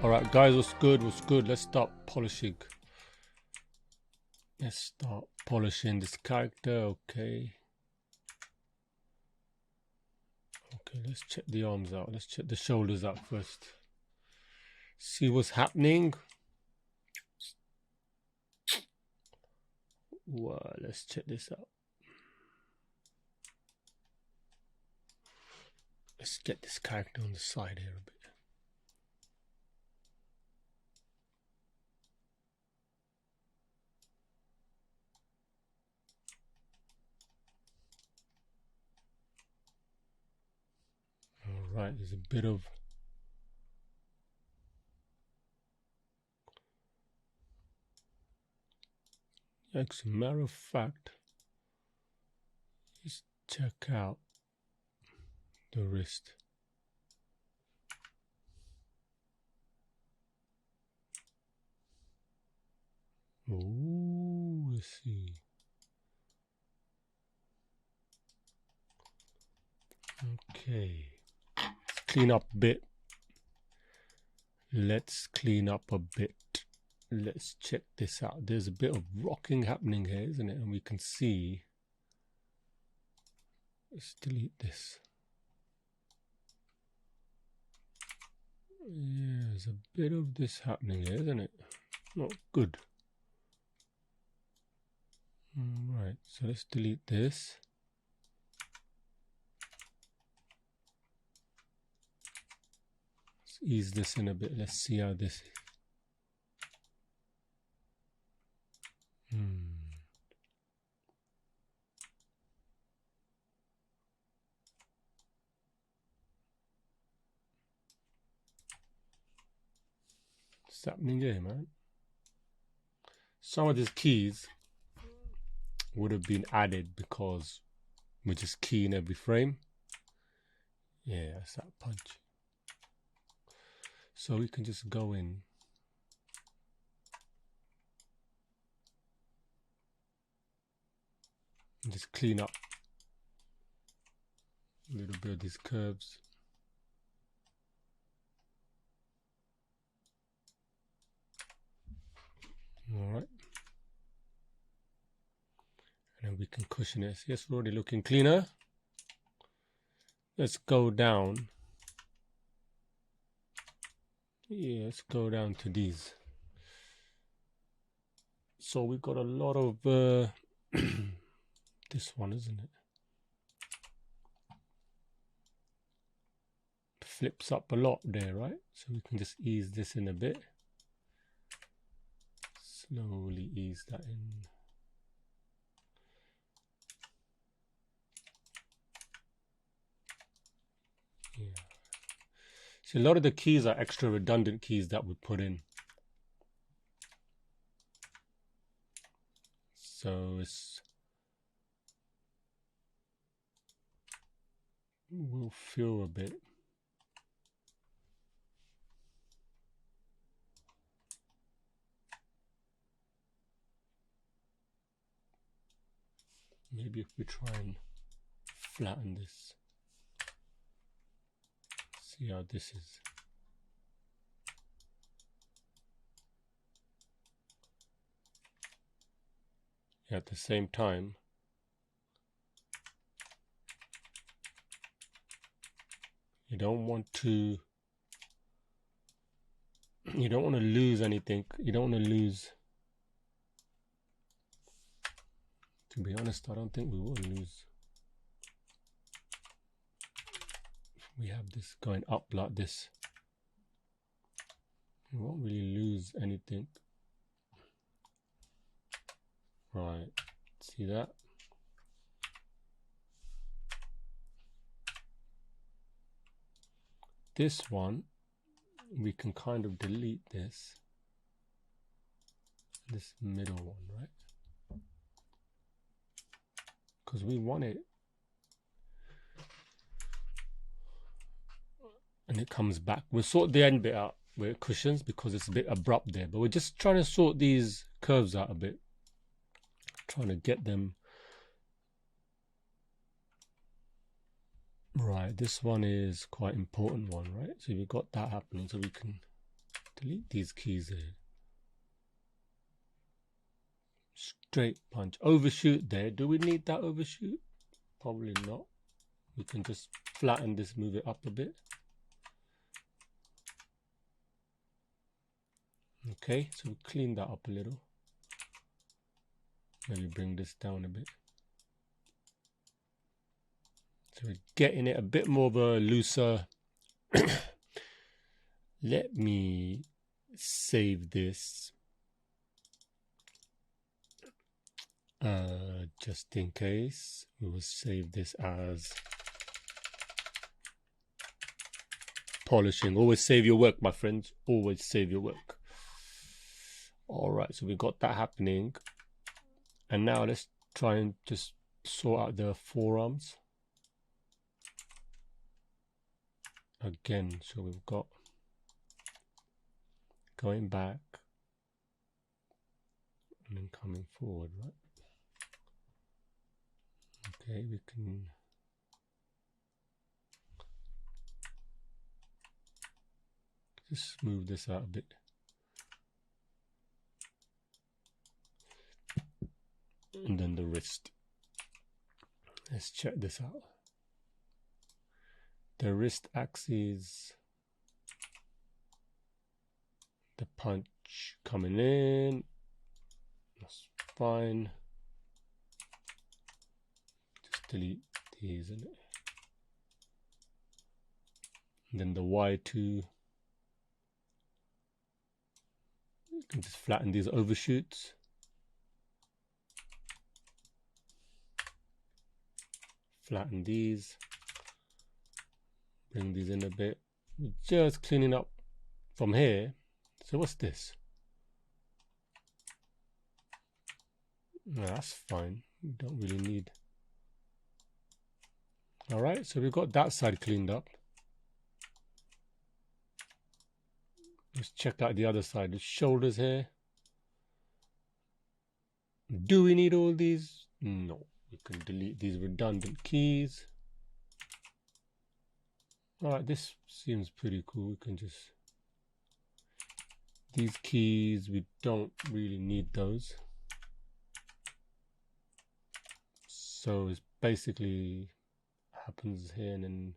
Alright guys, what's good? What's good? Let's start polishing. Let's start polishing this character. Okay. Okay, let's check the arms out. Let's check the shoulders out first. See what's happening. Wow, let's check this out. Let's get this character on the side here a bit. Alright, there's a bit of as a matter of fact, let's check out the wrist. Ooh, let's see. Okay, let's clean up a bit. Let's clean up a bit. Let's check this out. There's a bit of rocking happening here, isn't it? And we can see. Let's delete this. Yeah, there's a bit of this happening here, isn't it? Not good. Right, so let's delete this. Let's ease this in a bit. Let's see how this is. What's happening here, man? Some of these keys would have been added because we're just keying every frame. Yeah, that's that punch. So we can just go in. And just clean up a little bit of these curves. All right. And then we can cushion it. Yes, we're already looking cleaner. Let's go down. Yeah, let's go down to these. So we've got a lot of this one, isn't it? Flips up a lot there, right? So we can just ease this in a bit. Slowly ease that in. Yeah. See, a lot of the keys are extra redundant keys that we put in. So it's will feel a bit. Maybe if we try and flatten this, see how this is. At the same time, you don't want to lose anything. You don't want to lose. To be honest, I don't think we will lose. If we have this going up like this, we won't really lose anything. Right, see that? This one, we can kind of delete this middle one, right? Because we want it, and it comes back. We'll sort the end bit out where it cushions because it's a bit abrupt there, but we're just trying to sort these curves out a bit, trying to get them right. This one is quite important one, right? So we've got that happening, so we can delete these keys here. Straight punch. Overshoot there. Do we need that overshoot? Probably not. We can just flatten this, move it up a bit. Okay, so we clean that up a little. Maybe bring this down a bit. So we're getting it a bit more of a looser. Let me save this. Just in case, we will save this as polishing. Always save your work, my friends. Always save your work. All right, so we got that happening. And now let's try and just sort out the forearms. Again, so we've got going back and then coming forward, right? Okay, we can just smooth this out a bit. And then the wrist. Let's check this out. The wrist axis, the punch coming in, that's fine. Just delete these, isn't it? And then the Y2, you can just flatten these overshoots. Flatten these. Bring these in a bit. We're just cleaning up from here. So what's this? No, that's fine. We don't really need. All right, so we've got that side cleaned up. Let's check out the other side. The shoulders here. Do we need all these? No. We can delete these redundant keys. All right, this seems pretty cool. We can just, these keys, we don't really need those. So it's basically happens here, and then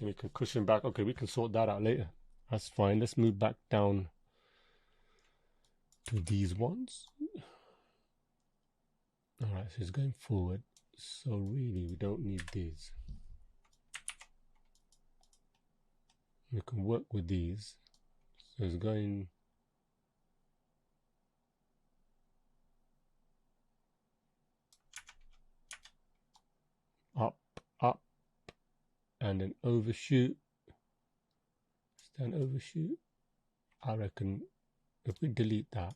we can cushion back. Okay, we can sort that out later. That's fine. Let's move back down to these ones. All right, so it's going forward. So really, we don't need these. We can work with these. So it's going up, up, and then overshoot. Stand overshoot. I reckon if we delete that,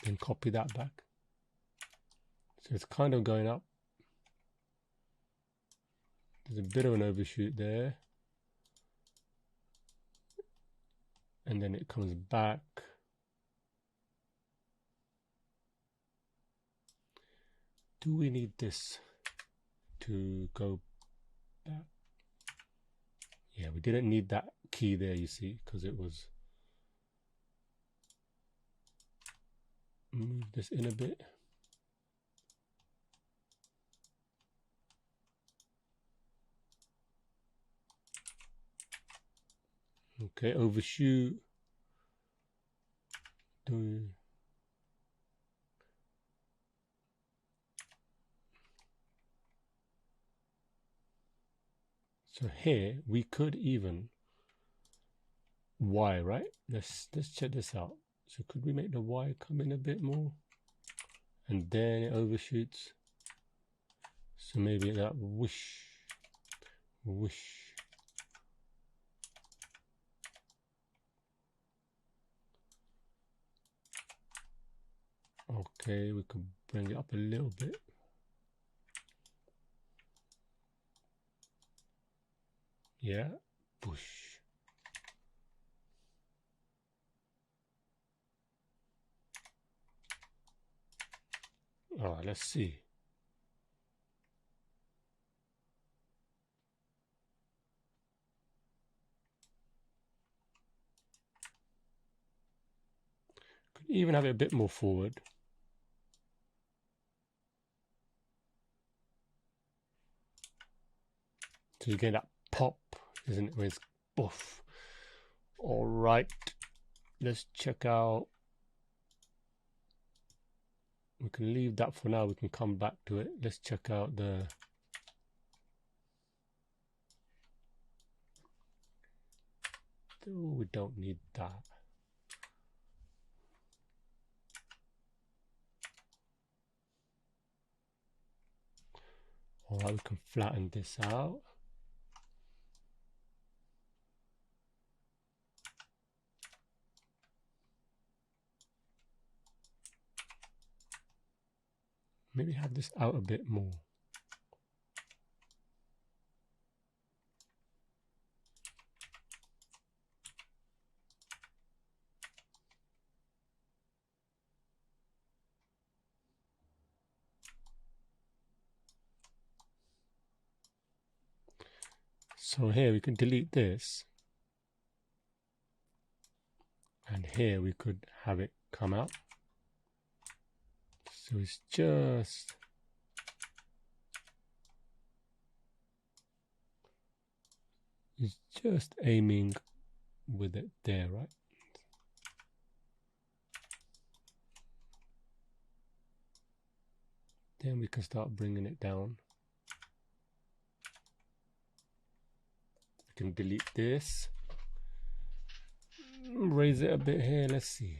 then copy that back. So it's kind of going up. There's a bit of an overshoot there. And then it comes back. Do we need this to go back? Yeah, we didn't need that key there, you see, because it was. Move this in a bit. Okay, overshoot. So here we could even Y, right? Let's check this out. So could we make the Y come in a bit more? And then it overshoots. So maybe that whoosh, whoosh. Okay, we could bring it up a little bit. Yeah, push. All right, let's see. even have it a bit more forward. So you get that pop, isn't it? Where it's poof. All right, let's check out. We can leave that for now. We can come back to it. Let's check out the. Oh, we don't need that. All right, we can flatten this out. Maybe have this out a bit more. So here we can delete this. And here we could have it come out. So it's just aiming with it there, right? Then we can start bringing it down. We can delete this. Raise it a bit here, let's see.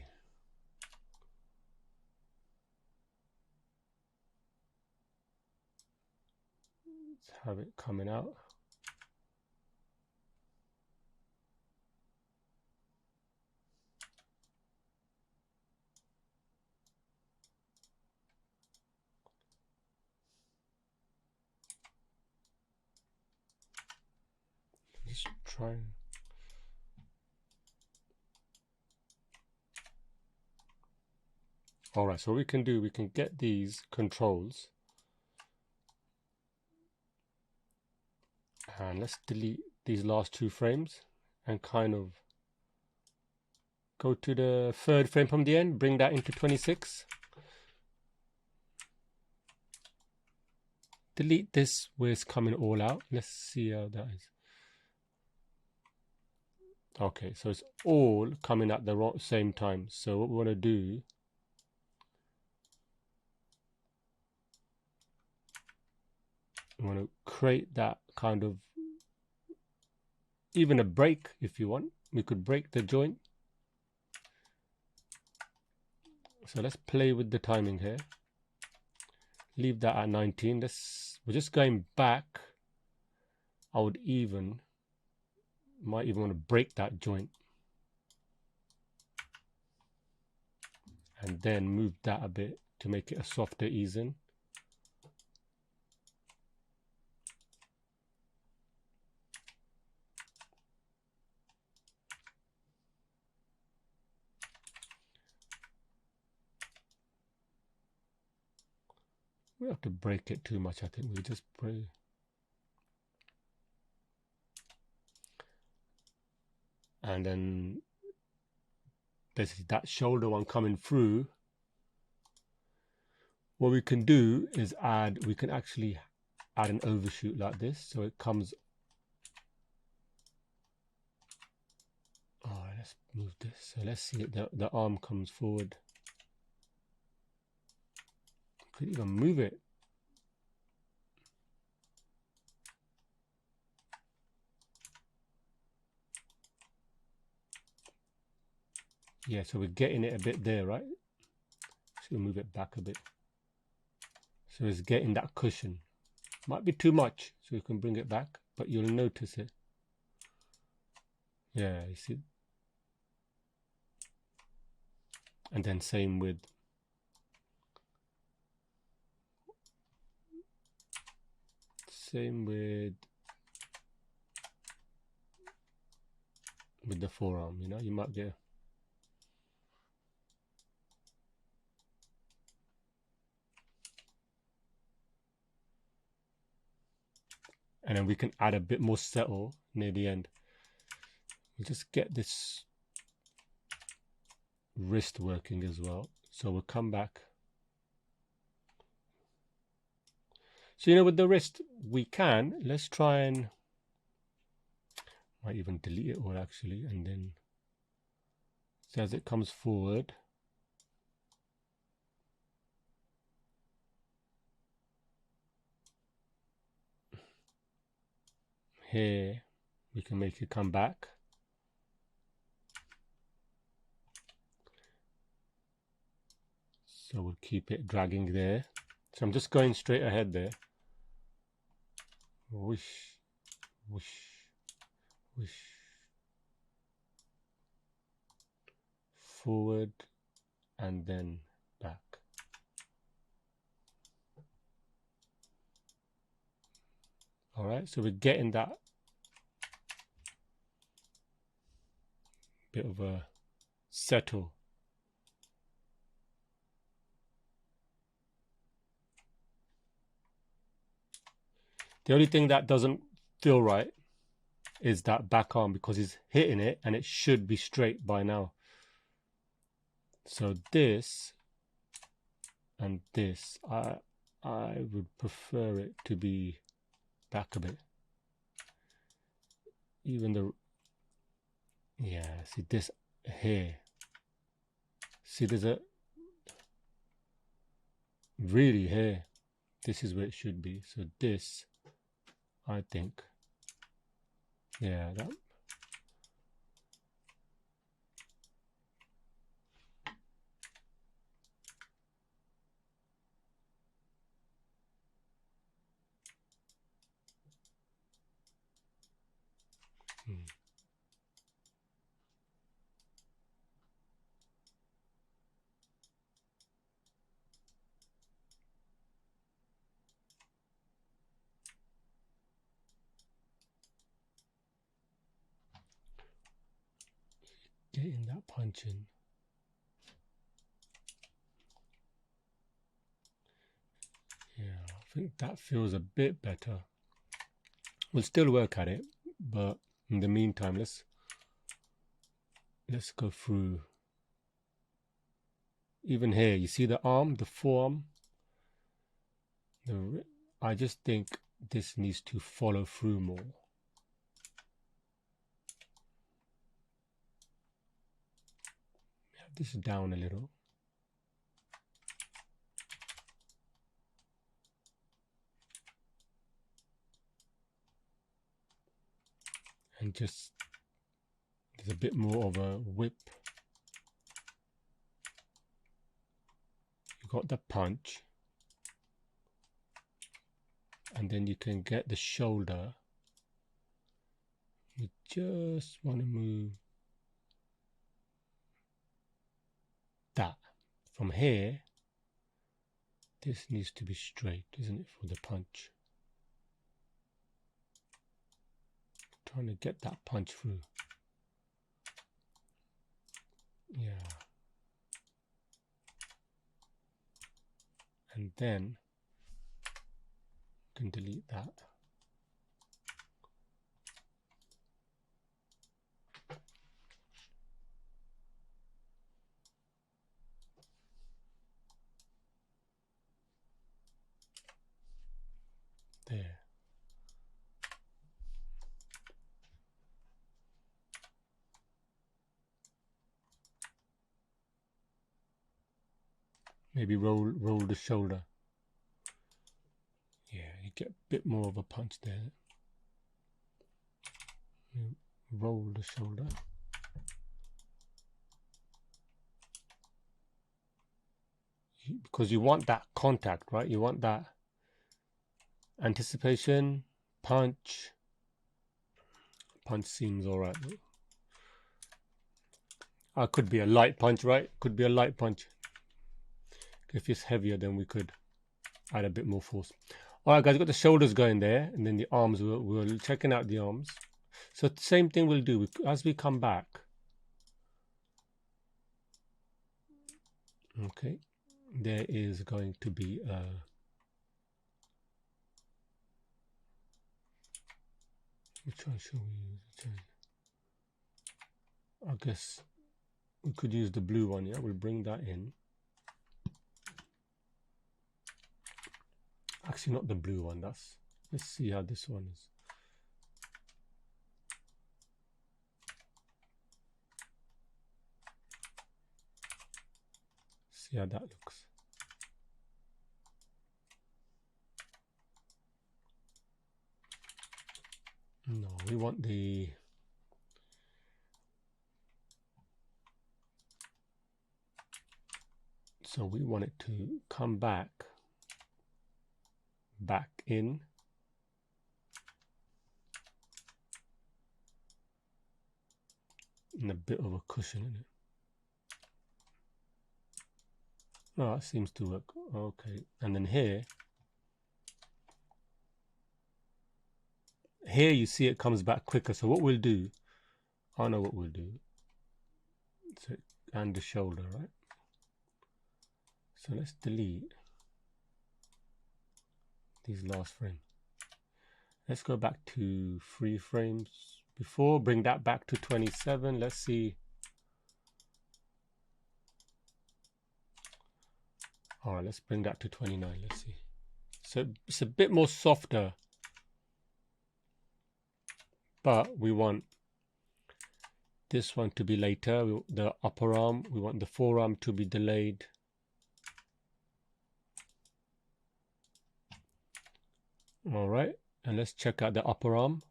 Let's have it coming out. Just try. All right, so what we can do, we can get these controls. And let's delete these last two frames and kind of go to the third frame from the end, bring that into 26. Delete this where it's coming all out. Let's see how that is. Okay, so it's all coming at the same time. So what we want to do, we want to create that kind of, even a break if you want. We could break the joint. So let's play with the timing here. Leave that at 19. We're just going back. I would might even want to break that joint. And then move that a bit to make it a softer ease in. We don't have to break it too much, I think. We just break. And then basically that shoulder one coming through, what we can do is we can actually add an overshoot like this, so it comes. Oh, let's move this. So let's see it. The arm comes forward. Could even move it. Yeah, so we're getting it a bit there, right? So we'll move it back a bit. So it's getting that cushion. Might be too much, so we can bring it back, but you'll notice it. Yeah, you see. And then same with the forearm, you know, you might get. And then we can add a bit more settle near the end. We just get this wrist working as well. So we'll come back. So, you know, with the wrist, we can, let's try and, might even delete it all actually, and then so as it comes forward, here we can make it come back. So we'll keep it dragging there. So I'm just going straight ahead there. Whoosh, whoosh, whoosh. Forward and then back. All right, so we're getting that bit of a settle. The only thing that doesn't feel right is that back arm, because he's hitting it and it should be straight by now. So this and this, I would prefer it to be back a bit. Even the, yeah, see this here. See, there's a, really here. This is where it should be. So this, I think, yeah, that. Getting that punch in. Yeah, I think that feels a bit better. We'll still work at it, but in the meantime, let's go through. Even here, you see the arm, the forearm. I just think this needs to follow through more. Have this down a little. And just, there's a bit more of a whip. You got the punch. And then you can get the shoulder. You just want to move that. From here, this needs to be straight, isn't it, for the punch? Trying to get that punch through. Yeah. And then you can delete that. There. Maybe roll the shoulder. Yeah, you get a bit more of a punch there. You roll the shoulder. Because you want that contact, right? You want that anticipation, punch. Punch seems alright. Could be a light punch, right? Could be a light punch. If it's heavier, then we could add a bit more force. All right, guys, got the shoulders going there, and then the arms. We're checking out the arms. So the same thing we'll do as we come back. Okay, there is going to be a. Which one shall we use? I guess we could use the blue one. Yeah, we'll bring that in. Actually, not the blue one. Let's see how this one is. See how that looks. No, we want the so we want it to come back in. And a bit of a cushion in it. Oh, that seems to work. Okay, and then here you see it comes back quicker. So what we'll do, I know what we'll do. So, and the shoulder, right? So let's delete these last frames. Let's go back to 3 frames before, bring that back to 27. Let's see. All right, let's bring that to 29. Let's see. So it's a bit more softer, but we want this one to be later. The upper arm, we want the forearm to be delayed. All right, and let's check out the upper arm.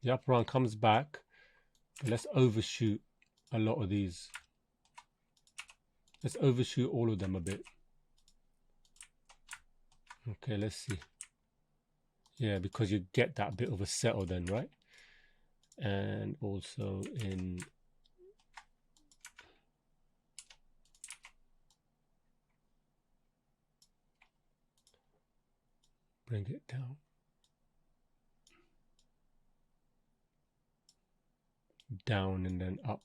The upper arm comes back. Let's overshoot a lot of these. Let's overshoot all of them a bit. Okay, let's see. Yeah, because you get that bit of a settle then, right? And also in bring it down. Down and then up.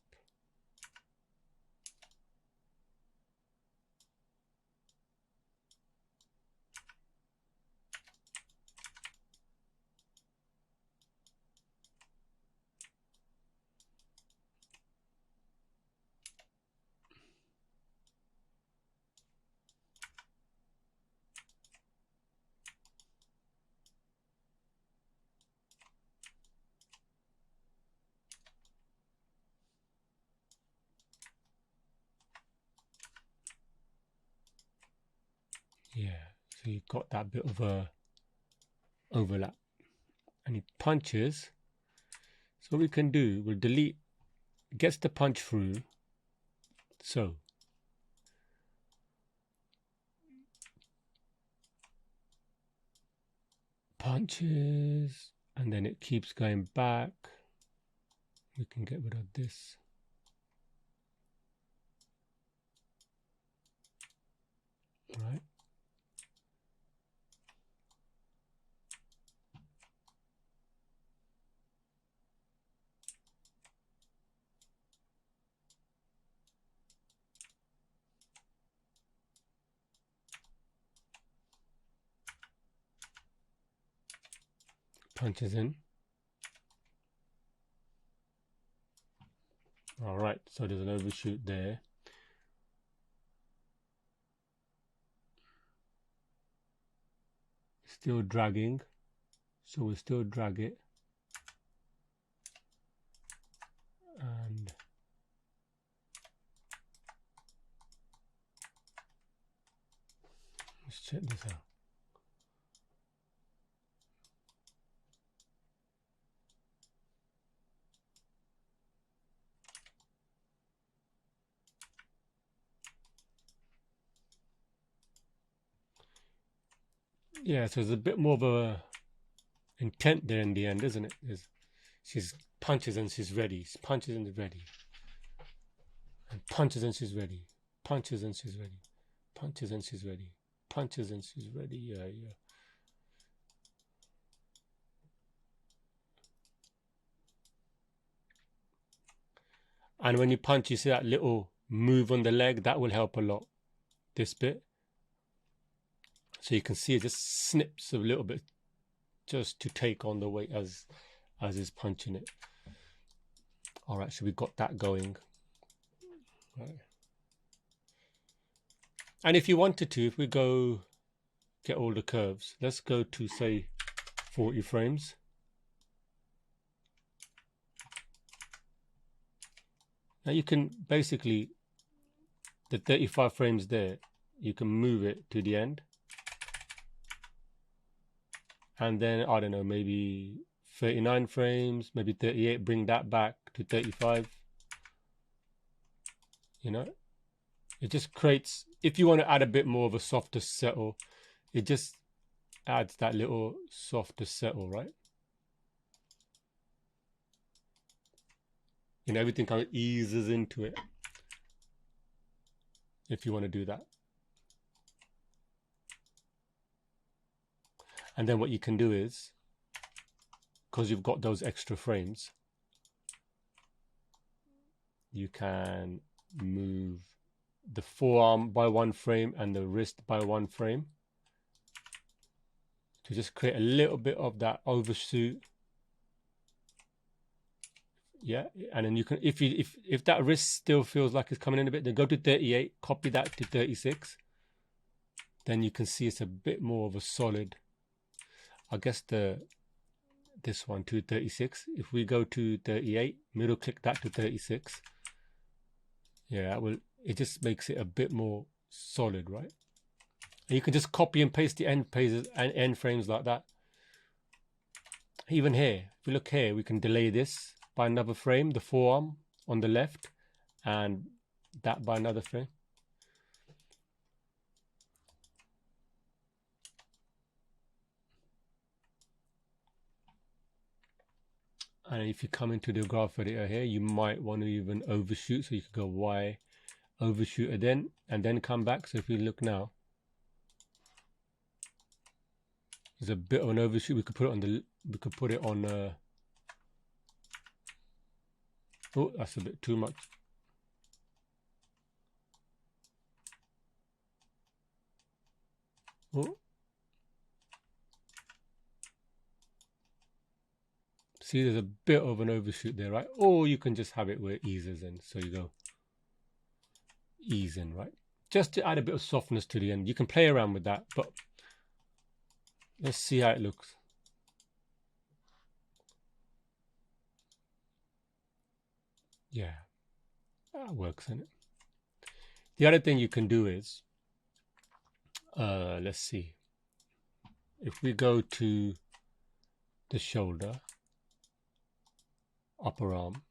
Yeah, so you've got that bit of a overlap. And he punches. So what we can do, we'll delete, gets the punch through. So punches, and then it keeps going back. We can get rid of this. Right. Punches in. All right, so there's an overshoot there. Still dragging, so we'll still drag it. And let's check this out. Yeah, so there's a bit more of a intent there in the end, isn't it? She's punches and she's ready. She punches and she's ready. And punches and she's ready. Punches and she's ready. Punches and she's ready. Punches and she's ready. Yeah, yeah. And when you punch, you see that little move on the leg. That will help a lot. This bit. So you can see it just snips a little bit just to take on the weight as is punching it. All right, so we got that going. Right. And if you wanted to, if we go get all the curves, let's go to say 40 frames. Now you can basically, the 35 frames there, you can move it to the end. And then, I don't know, maybe 39 frames, maybe 38, bring that back to 35. You know, it just creates, if you want to add a bit more of a softer settle, it just adds that little softer settle, right? You know, everything kind of eases into it if you want to do that. And then what you can do is, because you've got those extra frames, you can move the forearm by 1 frame and the wrist by 1 frame to just create a little bit of that overshoot. Yeah, and then you can, if that wrist still feels like it's coming in a bit, then go to 38, copy that to 36. Then you can see it's a bit more of a solid. I guess this one to 36. If we go to 38, middle click that to 36. Yeah, it just makes it a bit more solid, right? And you can just copy and paste the end pages and end frames like that. Even here, if we look here, we can delay this by another frame, the forearm on the left, and that by another frame. And if you come into the graph editor here, you might want to even overshoot. So you could go Y, overshoot again, and then come back. So if we look now, there's a bit of an overshoot. We could put it on oh, that's a bit too much. Oh. See, there's a bit of an overshoot there, right? Or you can just have it where it eases in. So you go ease in, right? Just to add a bit of softness to the end. You can play around with that, but let's see how it looks. Yeah, that works, isn't it? The other thing you can do is, let's see. If we go to the shoulder, upper arm,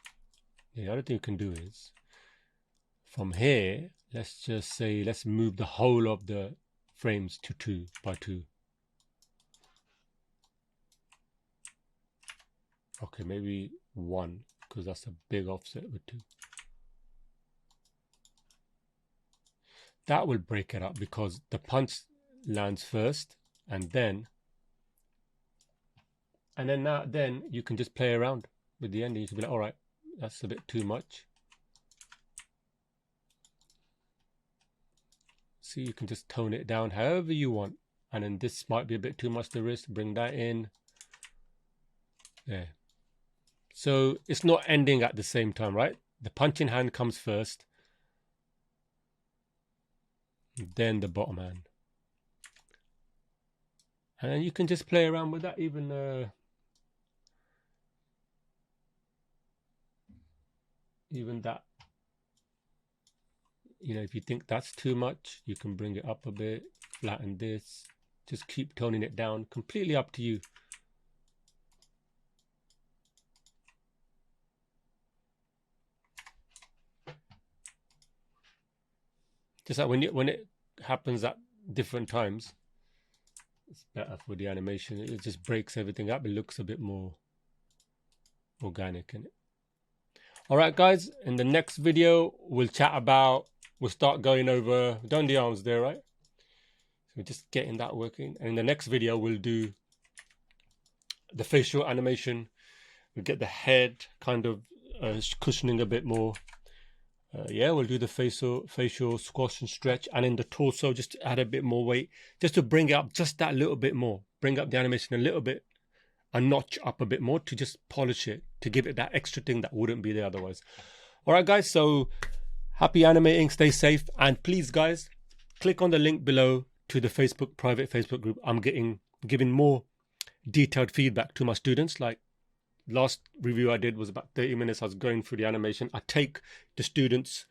the other thing you can do is, from here, let's just say, let's move the whole of the frames to 2 by 2. Okay, maybe 1, because that's a big offset with 2. That will break it up because the punch lands first, and then you can just play around with the ending. You can be like, all right, that's a bit too much. See, you can just tone it down however you want. And then this might be a bit too much to wrist, bring that in. There. So it's not ending at the same time, right? The punching hand comes first, then the bottom hand. And then you can just play around with that, even that. You know, if you think that's too much, you can bring it up a bit, flatten this, just keep toning it down, completely up to you. Just like when it happens at different times, it's better for the animation. It just breaks everything up. It looks a bit more organic in it. All right, guys, in the next video, we'll start going over, done the arms there, right? So we're just getting that working. And in the next video, we'll do the facial animation. We'll get the head kind of cushioning a bit more. Yeah, we'll do the facial squash and stretch, and in the torso, just to add a bit more weight, just to bring it up just that little bit more, bring up the animation a little bit, a notch up a bit more, to just polish it, to give it that extra thing that wouldn't be there otherwise. All right, guys, so Happy animating, stay safe, and please guys, click on the link below to the Facebook private Facebook group. I'm giving more detailed feedback to my students. Like last review I did was about 30 minutes. I was going through the animation. I take the students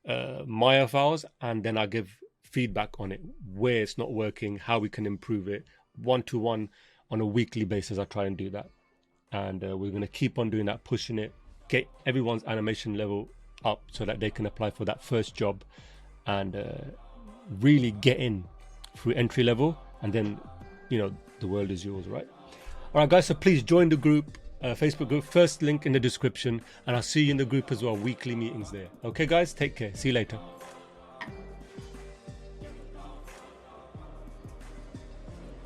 Maya files and then I give feedback on it, where it's not working, how we can improve it, one-to-one on a weekly basis. I try and do that, and we're going to keep on doing that, pushing it, get everyone's animation level up so that they can apply for that first job and really get in through entry level, and then the world is yours, right? All right guys, so please join the group, Facebook group, first link in the description, and I'll see you in the group as well, weekly meetings there. Okay guys, take care, see you later.